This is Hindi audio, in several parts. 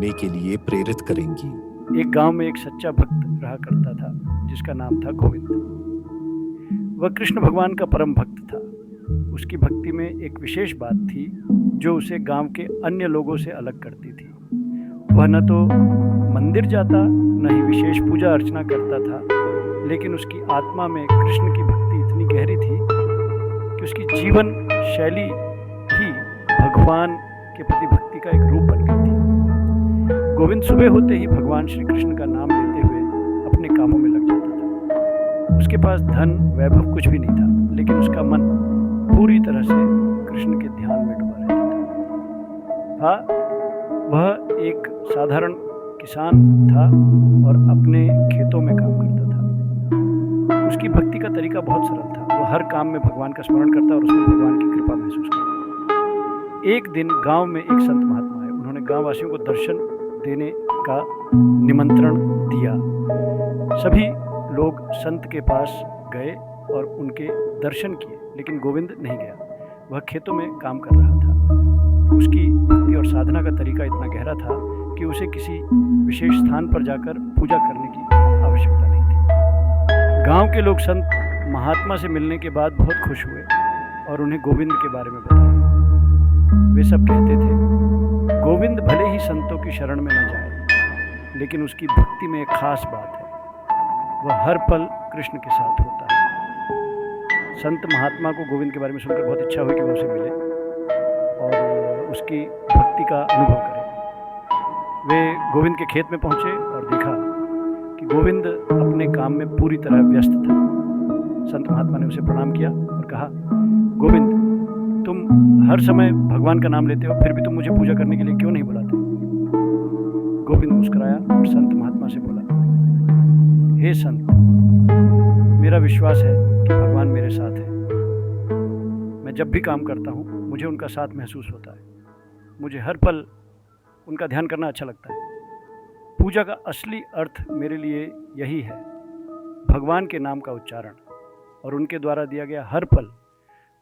के लिए प्रेरित करेंगी। एक गांव में एक सच्चा भक्त रहा करता था जिसका नाम था गोविंद। वह कृष्ण भगवान का परम भक्त था। उसकी भक्ति में एक विशेष बात थी जो उसे गांव के अन्य लोगों से अलग करती थी। वह न तो मंदिर जाता न ही विशेष पूजा अर्चना करता था, लेकिन उसकी आत्मा में कृष्ण की भक्ति इतनी गहरी थी कि उसकी जीवन शैली ही भगवान के प्रति भक्ति का एक रूप बन गई थी। गोविंद सुबह होते ही भगवान श्री कृष्ण का नाम लेते हुए अपने कामों में लग जाता था। उसके पास धन वैभव कुछ भी नहीं था, लेकिन उसका मन पूरी तरह से कृष्ण के ध्यान में डूबा रहता था। वह एक साधारण किसान था और अपने खेतों में काम करता था। उसकी भक्ति का तरीका बहुत सरल था। वह हर काम में भगवान का स्मरण करता और उसमें भगवान की कृपा महसूस करता। एक दिन गांव में एक संत महात्मा आए। उन्होंने गांव वासियों को दर्शन देने का निमंत्रण दिया। सभी लोग संत के पास गए और उनके दर्शन किए, लेकिन गोविंद नहीं गया। वह खेतों में काम कर रहा था। उसकी भक्ति और साधना का तरीका इतना गहरा था कि उसे किसी विशेष स्थान पर जाकर पूजा करने की आवश्यकता नहीं थी। गांव के लोग संत महात्मा से मिलने के बाद बहुत खुश हुए और उन्हें गोविंद के बारे में बताया। वे सब कहते थे, गोविंद भले ही संतों की शरण में न जाए, लेकिन उसकी भक्ति में एक खास बात है, वह हर पल कृष्ण के साथ होता है। संत महात्मा को गोविंद के बारे में सुनकर बहुत इच्छा हुई कि वो उसे मिले और उसकी भक्ति का अनुभव करें। वे गोविंद के खेत में पहुंचे और देखा कि गोविंद अपने काम में पूरी तरह व्यस्त था। संत महात्मा ने उसे प्रणाम किया और कहा, गोविंद, तुम हर समय भगवान का नाम लेते हो, फिर भी तुम मुझे पूजा करने के लिए क्यों नहीं बुलाते? गोविंद मुस्कुराया और संत महात्मा से बोला, हे संत, मेरा विश्वास है कि भगवान मेरे साथ है। मैं जब भी काम करता हूँ मुझे उनका साथ महसूस होता है। मुझे हर पल उनका ध्यान करना अच्छा लगता है। पूजा का असली अर्थ मेरे लिए यही है, भगवान के नाम का उच्चारण, और उनके द्वारा दिया गया हर पल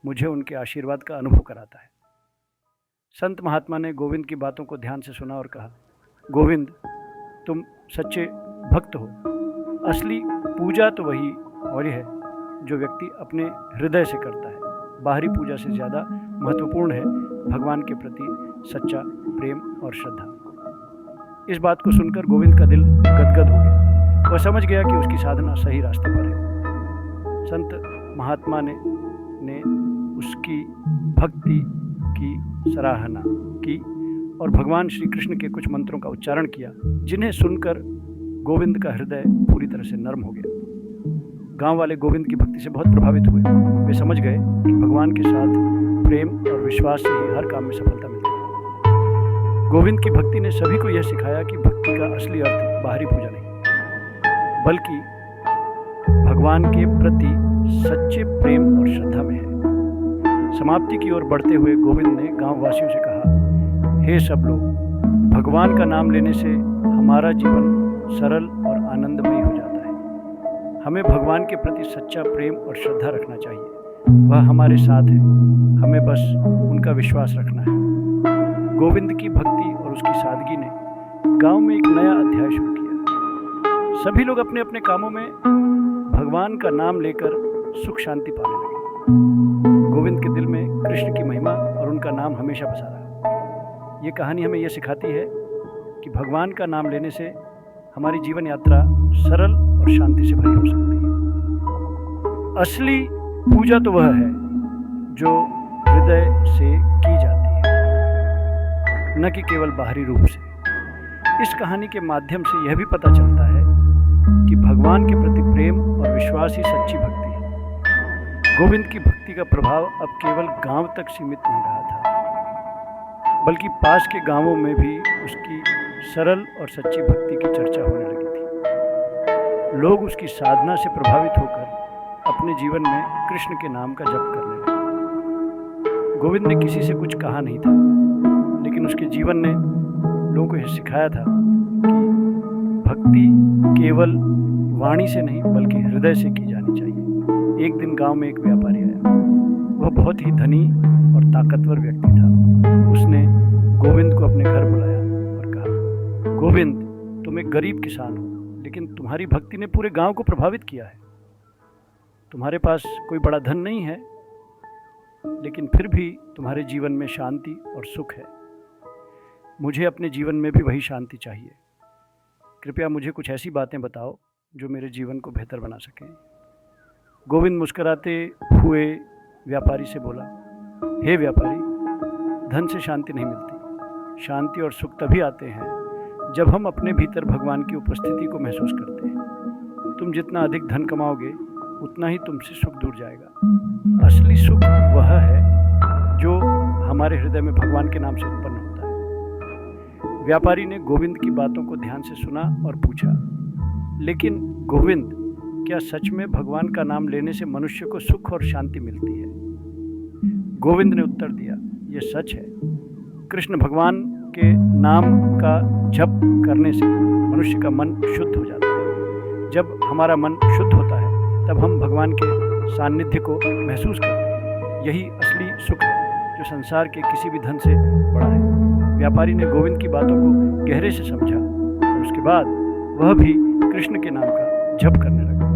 मुझे उनके आशीर्वाद का अनुभव कराता है। संत महात्मा ने गोविंद की बातों को ध्यान से सुना और कहा, गोविंद, तुम सच्चे भक्त हो। असली पूजा तो वही है जो व्यक्ति अपने हृदय से करता है। बाहरी पूजा से ज़्यादा महत्वपूर्ण है भगवान के प्रति सच्चा प्रेम और श्रद्धा। इस बात को सुनकर गोविंद का दिल गदगद हो गया। वह समझ गया कि उसकी साधना सही रास्ते पर है। संत महात्मा ने उसकी भक्ति की सराहना की और भगवान श्री कृष्ण के कुछ मंत्रों का उच्चारण किया, जिन्हें सुनकर गोविंद का हृदय पूरी तरह से नर्म हो गया। गांव वाले गोविंद की भक्ति से बहुत प्रभावित हुए। वे समझ गए कि भगवान के साथ प्रेम और विश्वास से ही हर काम में सफलता मिलती है। गोविंद की भक्ति ने सभी को यह सिखाया कि भक्ति का असली अर्थ बाहरी पूजा नहीं, बल्कि भगवान के प्रति सच्चे प्रेम और श्रद्धा में है। समाप्ति की ओर बढ़ते हुए गोविंद ने गांव वासियों से कहा, हे सब लोग, भगवान का नाम लेने से हमारा जीवन सरल और आनंदमय हो जाता है। हमें भगवान के प्रति सच्चा प्रेम और श्रद्धा रखना चाहिए। वह हमारे साथ है, हमें बस उनका विश्वास रखना है। गोविंद की भक्ति और उसकी सादगी ने गांव में एक नया अध्याय शुरू किया। सभी लोग अपने अपने कामों में भगवान का नाम लेकर सुख शांति पाने लगे। गोविंद के दिल में कृष्ण की महिमा और उनका नाम हमेशा बसा रहा। ये कहानी हमें यह सिखाती है कि भगवान का नाम लेने से हमारी जीवन यात्रा सरल और शांति से भरी हो सकती है। असली पूजा तो वह है जो हृदय से की जाती है, न कि केवल बाहरी रूप से। इस कहानी के माध्यम से यह भी पता चलता है कि भगवान के प्रति प्रेम और विश्वास ही सच्ची भक्ति है। गोविंद की भक्ति का प्रभाव अब केवल गांव तक सीमित नहीं रहा था, बल्कि पास के गांवों में भी उसकी सरल और सच्ची भक्ति की चर्चा होने लगी थी। लोग उसकी साधना से प्रभावित होकर अपने जीवन में कृष्ण के नाम का जप करने लगे। गोविंद ने किसी से कुछ कहा नहीं था, लेकिन उसके जीवन ने लोगों को यह सिखाया था कि भक्ति केवल वाणी से नहीं बल्कि हृदय से की जानी चाहिए। एक दिन गांव में एक व्यापारी आया। वह बहुत ही धनी और ताकतवर व्यक्ति था। उसने गोविंद को अपने घर बुलाया और कहा, गोविंद, तुम एक गरीब किसान हो, लेकिन तुम्हारी भक्ति ने पूरे गांव को प्रभावित किया है। तुम्हारे पास कोई बड़ा धन नहीं है, लेकिन फिर भी तुम्हारे जीवन में शांति और सुख है। मुझे अपने जीवन में भी वही शांति चाहिए। कृपया मुझे कुछ ऐसी बातें बताओ जो मेरे जीवन को बेहतर बना सकें। गोविंद मुस्कुराते हुए व्यापारी से बोला, हे व्यापारी, धन से शांति नहीं मिलती। शांति और सुख तभी आते हैं जब हम अपने भीतर भगवान की उपस्थिति को महसूस करते हैं। तुम जितना अधिक धन कमाओगे, उतना ही तुमसे सुख दूर जाएगा। असली सुख वह है जो हमारे हृदय में भगवान के नाम से उत्पन्न होता है। व्यापारी ने गोविंद की बातों को ध्यान से सुना और पूछा, लेकिन गोविंद, क्या सच में भगवान का नाम लेने से मनुष्य को सुख और शांति मिलती है? गोविंद ने उत्तर दिया, यह सच है। कृष्ण भगवान के नाम का जप करने से मनुष्य का मन शुद्ध हो जाता है। जब हमारा मन शुद्ध होता है, तब हम भगवान के सानिध्य को महसूस करते हैं। यही असली सुख है जो संसार के किसी भी धन से बड़ा है। व्यापारी ने गोविंद की बातों को गहरे से समझा और उसके बाद वह भी कृष्ण के नाम का जप करने लगा।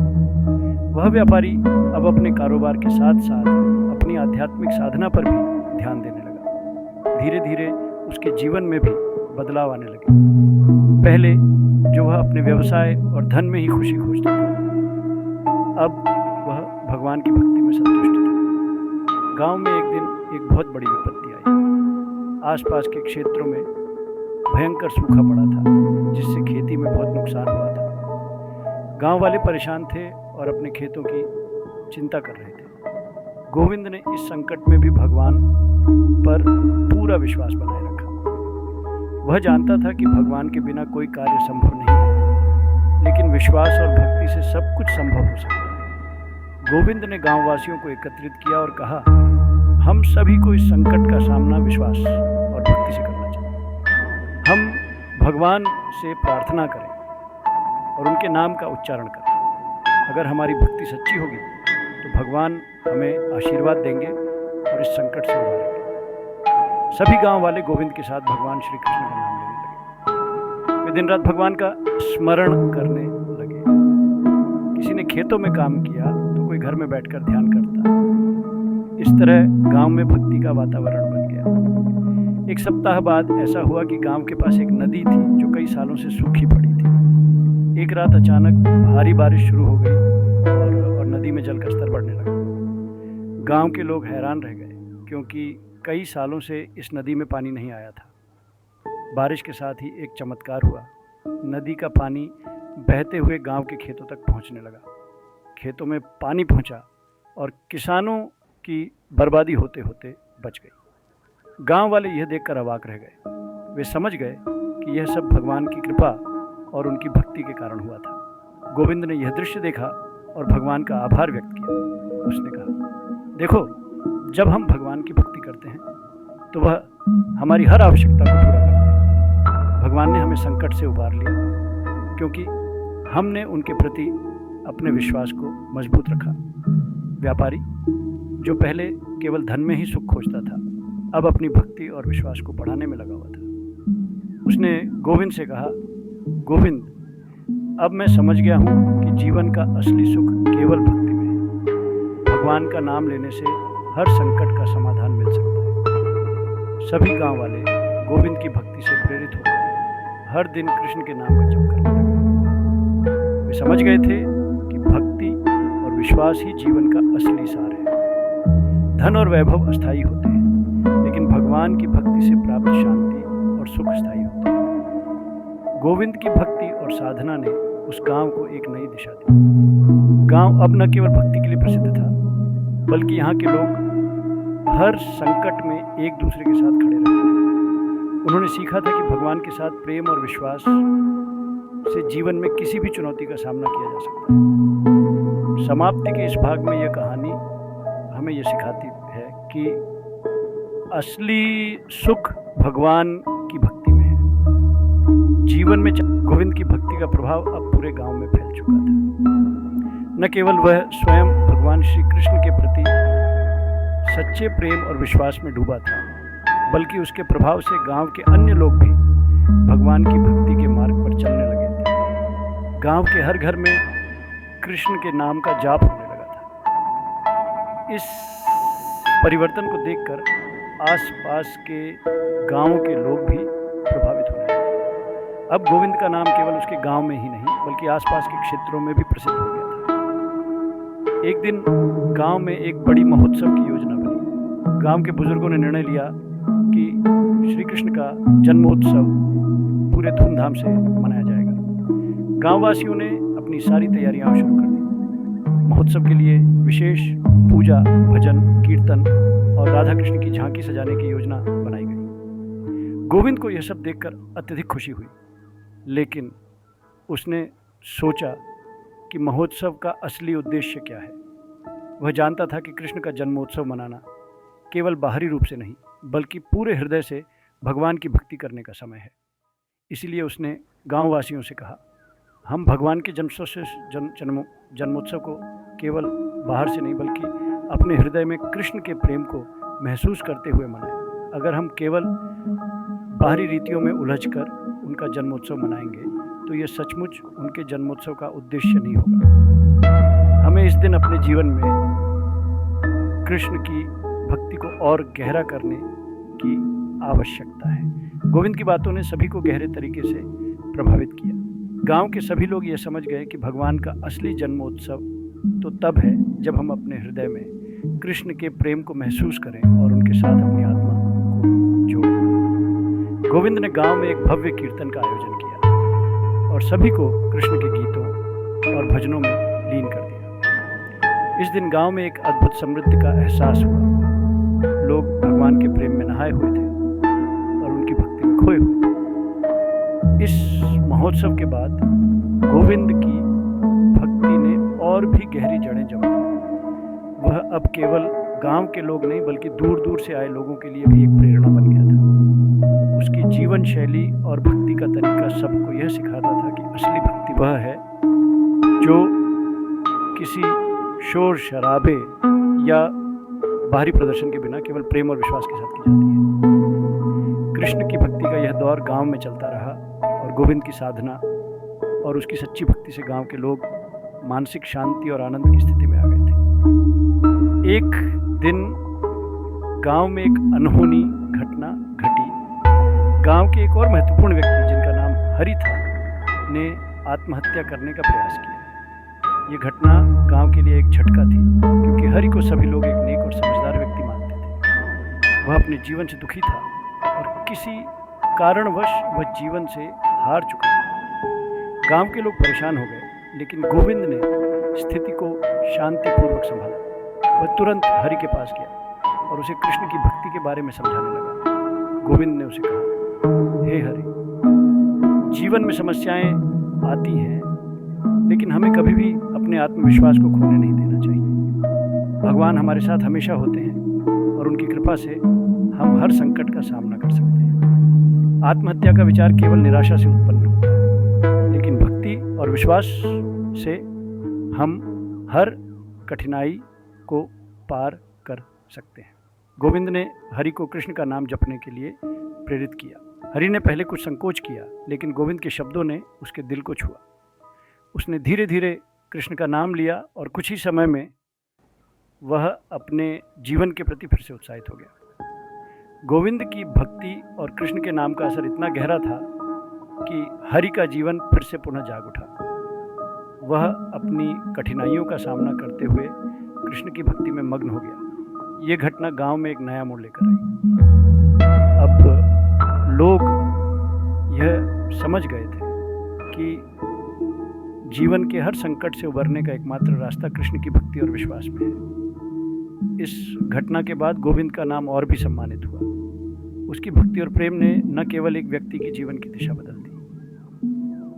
वह व्यापारी अब अपने कारोबार के साथ साथ अपनी आध्यात्मिक साधना पर भी ध्यान देने लगा। धीरे धीरे उसके जीवन में भी बदलाव आने लगे। पहले जो वह अपने व्यवसाय और धन में ही खुशी खोजता था, अब वह भगवान की भक्ति में संतुष्ट था। गांव में एक दिन एक बहुत बड़ी विपत्ति आई। आसपास के क्षेत्रों में भयंकर सूखा पड़ा था, जिससे खेती में बहुत नुकसान हुआ था। गांव वाले परेशान थे और अपने खेतों की चिंता कर रहे थे। गोविंद ने इस संकट में भी भगवान पर पूरा विश्वास बनाए रखा। वह जानता था कि भगवान के बिना कोई कार्य संभव नहीं है, लेकिन विश्वास और भक्ति से सब कुछ संभव हो सकता है। गोविंद ने गांववासियों को एकत्रित किया और कहा, हम सभी को इस संकट का सामना विश्वास और भक्ति से करना चाहिए। हम भगवान से प्रार्थना करें और उनके नाम का उच्चारण करें। अगर हमारी भक्ति सच्ची होगी तो भगवान हमें आशीर्वाद देंगे और इस संकट से उबारेंगे। सभी गांव वाले गोविंद के साथ भगवान श्री कृष्ण का नाम लेने लगे। वे दिन रात भगवान का स्मरण करने लगे। किसी ने खेतों में काम किया तो कोई घर में बैठकर ध्यान करता। इस तरह गांव में भक्ति का वातावरण बन गया। एक सप्ताह बाद ऐसा हुआ कि गांव के पास एक नदी थी जो कई सालों से सूखी पड़ी थी। एक रात अचानक भारी बारिश शुरू हो गई और नदी में जल का स्तर बढ़ने लगा। गांव के लोग हैरान रह गए, क्योंकि कई सालों से इस नदी में पानी नहीं आया था। बारिश के साथ ही एक चमत्कार हुआ। नदी का पानी बहते हुए गांव के खेतों तक पहुंचने लगा। खेतों में पानी पहुंचा और किसानों की बर्बादी होते होते बच गई। गांव वाले यह देखकर अवाक रह गए। वे समझ गए कि यह सब भगवान की कृपा और उनकी भक्ति के कारण हुआ था। गोविंद ने यह दृश्य देखा और भगवान का आभार व्यक्त किया। उसने कहा, देखो, जब हम भगवान की भक्ति करते हैं तो वह हमारी हर आवश्यकता को पूरा करते हैं। भगवान ने हमें संकट से उबार लिया, क्योंकि हमने उनके प्रति अपने विश्वास को मजबूत रखा। व्यापारी, जो पहले केवल धन में ही सुख खोजता था, अब अपनी भक्ति और विश्वास को बढ़ाने में लगा हुआ था। उसने गोविंद से कहा, गोविंद, अब मैं समझ गया हूँ कि जीवन का असली सुख केवल भक्ति में है। भगवान का नाम लेने से हर संकट का समाधान मिल सकता है। सभी गांव वाले गोविंद की भक्ति से प्रेरित होकर हर दिन कृष्ण के नाम का जप करने लगे। वे समझ गए थे कि भक्ति और विश्वास ही जीवन का असली सार है। धन और वैभव अस्थायी होते हैं, लेकिन भगवान की भक्ति से प्राप्त शांति और सुख स्थायी होता है। गोविंद की भक्ति और साधना ने उस गांव को एक नई दिशा दी। गांव अब न केवल भक्ति के लिए प्रसिद्ध था, बल्कि यहाँ के लोग हर संकट में एक दूसरे के साथ खड़े रहते थे। उन्होंने सीखा था कि भगवान के साथ प्रेम और विश्वास से जीवन में किसी भी चुनौती का सामना किया जा सकता है। समाप्ति के इस भाग में यह कहानी हमें यह सिखाती है कि असली सुख भगवान की भक्ति में है। जीवन में गोविंद की भक्ति का प्रभाव अब पूरे गांव में फैल चुका था। न केवल वह स्वयं भगवान श्री कृष्ण के प्रति सच्चे प्रेम और विश्वास में डूबा था, बल्कि उसके प्रभाव से गांव के अन्य लोग भी भगवान की भक्ति के गांव के हर घर में कृष्ण के नाम का जाप होने लगा था। इस परिवर्तन को देखकर आसपास के गांवों के लोग भी प्रभावित होने लगे। अब गोविंद का नाम केवल उसके गांव में ही नहीं बल्कि आसपास के क्षेत्रों में भी प्रसिद्ध हो गया था। एक दिन गांव में एक बड़ी महोत्सव की योजना बनी। गांव के बुजुर्गों ने निर्णय लिया कि श्री कृष्ण का जन्मोत्सव पूरे धूमधाम से मनाया जाएगा। गांववासियों ने अपनी सारी तैयारियां शुरू कर दी। महोत्सव के लिए विशेष पूजा, भजन, कीर्तन और राधा कृष्ण की झांकी सजाने की योजना बनाई गई। गोविंद को यह सब देखकर अत्यधिक खुशी हुई, लेकिन उसने सोचा कि महोत्सव का असली उद्देश्य क्या है। वह जानता था कि कृष्ण का जन्मोत्सव मनाना केवल बाहरी रूप से नहीं बल्कि पूरे हृदय से भगवान की भक्ति करने का समय है। इसीलिए उसने गांववासियों से कहा, हम भगवान के जन्मोत्सव को केवल बाहर से नहीं बल्कि अपने हृदय में कृष्ण के प्रेम को महसूस करते हुए मनाएं। अगर हम केवल बाहरी रीतियों में उलझकर उनका जन्मोत्सव मनाएंगे तो यह सचमुच उनके जन्मोत्सव का उद्देश्य नहीं होगा। हमें इस दिन अपने जीवन में कृष्ण की भक्ति को और गहरा करने की आवश्यकता है। गोविंद की बातों ने सभी को गहरे तरीके से प्रभावित किया। गांव के सभी लोग ये समझ गए कि भगवान का असली जन्मोत्सव तो तब है जब हम अपने हृदय में कृष्ण के प्रेम को महसूस करें और उनके साथ अपनी आत्मा को जोड़ें। गोविंद ने गांव में एक भव्य कीर्तन का आयोजन किया और सभी को कृष्ण के गीतों और भजनों में लीन कर दिया। इस दिन गांव में एक अद्भुत समृद्धि का एहसास हुआ। लोग भगवान के प्रेम में नहाए हुए थे और उनकी भक्ति में खोए हुए थे। इस महोत्सव के बाद गोविंद की भक्ति ने और भी गहरी जड़ें जमाई। वह अब केवल गांव के लोग नहीं बल्कि दूर दूर से आए लोगों के लिए भी एक प्रेरणा बन गया था। उसकी जीवन शैली और भक्ति का तरीका सबको यह सिखाता था कि असली भक्ति वह है जो किसी शोर शराबे या बाहरी प्रदर्शन के बिना केवल प्रेम और विश्वास के साथ की जाती है। कृष्ण की भक्ति का यह दौर गांव में चलता रहा और गोविंद की साधना और उसकी सच्ची भक्ति से गांव के लोग मानसिक शांति और आनंद की स्थिति में आ गए थे। एक दिन गांव में एक अनहोनी घटना घटी। गांव के एक और महत्वपूर्ण व्यक्ति जिनका नाम हरि था ने आत्महत्या करने का प्रयास किया। ये घटना गांव के लिए एक झटका थी क्योंकि हरि को सभी लोग एक नेक और समझदार व्यक्ति मानते थे। वह अपने जीवन से दुखी था और किसी कारणवश वह जीवन से हार चुका था। गांव के लोग परेशान हो गए, लेकिन गोविंद ने स्थिति को शांतिपूर्वक संभाला। वह तुरंत हरि के पास गया और उसे कृष्ण की भक्ति के बारे में समझाने लगा। गोविंद ने उसे कहा, हे हरि, जीवन में समस्याएं आती हैं, लेकिन हमें कभी भी अपने आत्मविश्वास को खोने नहीं देना चाहिए। भगवान हमारे साथ हमेशा होते हैं और उनकी कृपा से हम हर संकट का सामना कर सकते हैं। आत्महत्या का विचार केवल निराशा से उत्पन्न होता है, लेकिन भक्ति और विश्वास से हम हर कठिनाई को पार कर सकते हैं। गोविंद ने हरि को कृष्ण का नाम जपने के लिए प्रेरित किया। हरि ने पहले कुछ संकोच किया, लेकिन गोविंद के शब्दों ने उसके दिल को छुआ। उसने धीरे धीरे कृष्ण का नाम लिया और कुछ ही समय में वह अपने जीवन के प्रति फिर से उत्साहित हो गया। गोविंद की भक्ति और कृष्ण के नाम का असर इतना गहरा था कि हरि का जीवन फिर से पुनः जाग उठा। वह अपनी कठिनाइयों का सामना करते हुए कृष्ण की भक्ति में मग्न हो गया। ये घटना गांव में एक नया मोड़ लेकर आई। अब लोग यह समझ गए थे कि जीवन के हर संकट से उबरने का एकमात्र रास्ता कृष्ण की भक्ति और विश्वास में है। इस घटना के बाद गोविंद का नाम और भी सम्मानित हुआ। उसकी भक्ति और प्रेम ने न केवल एक व्यक्ति की जीवन की दिशा बदल दी,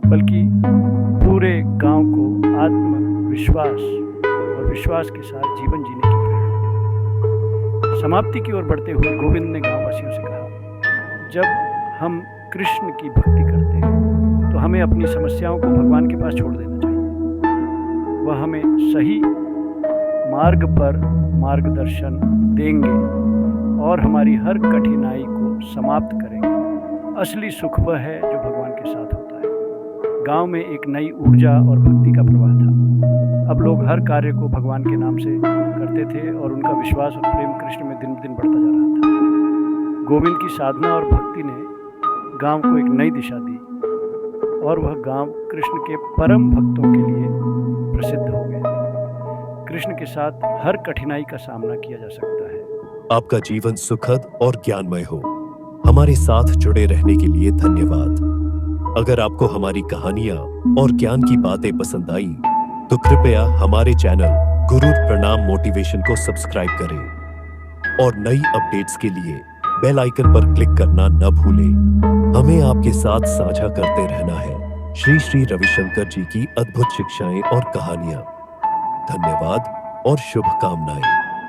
बल्कि पूरे गांव को आत्मविश्वास और विश्वास के साथ जीवन जीने की प्रेरणा दी। समाप्ति की ओर बढ़ते हुए गोविंद ने गांववासियों से कहा, जब हम कृष्ण की भक्ति करते हैं तो हमें अपनी समस्याओं को भगवान के पास छोड़ देना चाहिए। वह हमें सही मार्ग पर मार्गदर्शन देंगे और हमारी हर कठिनाई को समाप्त करेंगे। असली सुख वह है जो भगवान के साथ होता है। गांव में एक नई ऊर्जा और भक्ति का प्रवाह था। अब लोग हर कार्य को भगवान के नाम से करते थे और उनका विश्वास और प्रेम कृष्ण में दिन ब दिन बढ़ता जा रहा था। गोविंद की साधना और भक्ति ने गांव को एक नई दिशा दी और वह गांव कृष्ण के परम भक्तों के लिए प्रसिद्ध हो गया। कृष्ण के साथ हर कठिनाई का सामना किया जा सकता है। आपका जीवन सुखद और ज्ञानमय हो। हमारे साथ जुड़े रहने के लिए धन्यवाद। अगर आपको हमारी कहानियां और ज्ञान की बातें पसंद आई तो कृपया हमारे चैनल गुरु प्रणाम मोटिवेशन को सब्सक्राइब करें और नई अपडेट्स के लिए बेल आइकन पर क्लिक करना न भूलें। हमें आपके साथ साझा करते रहना है श्री श्री रविशंकर जी की अद्भुत शिक्षाएं और कहानियां। धन्यवाद और शुभकामनाएं।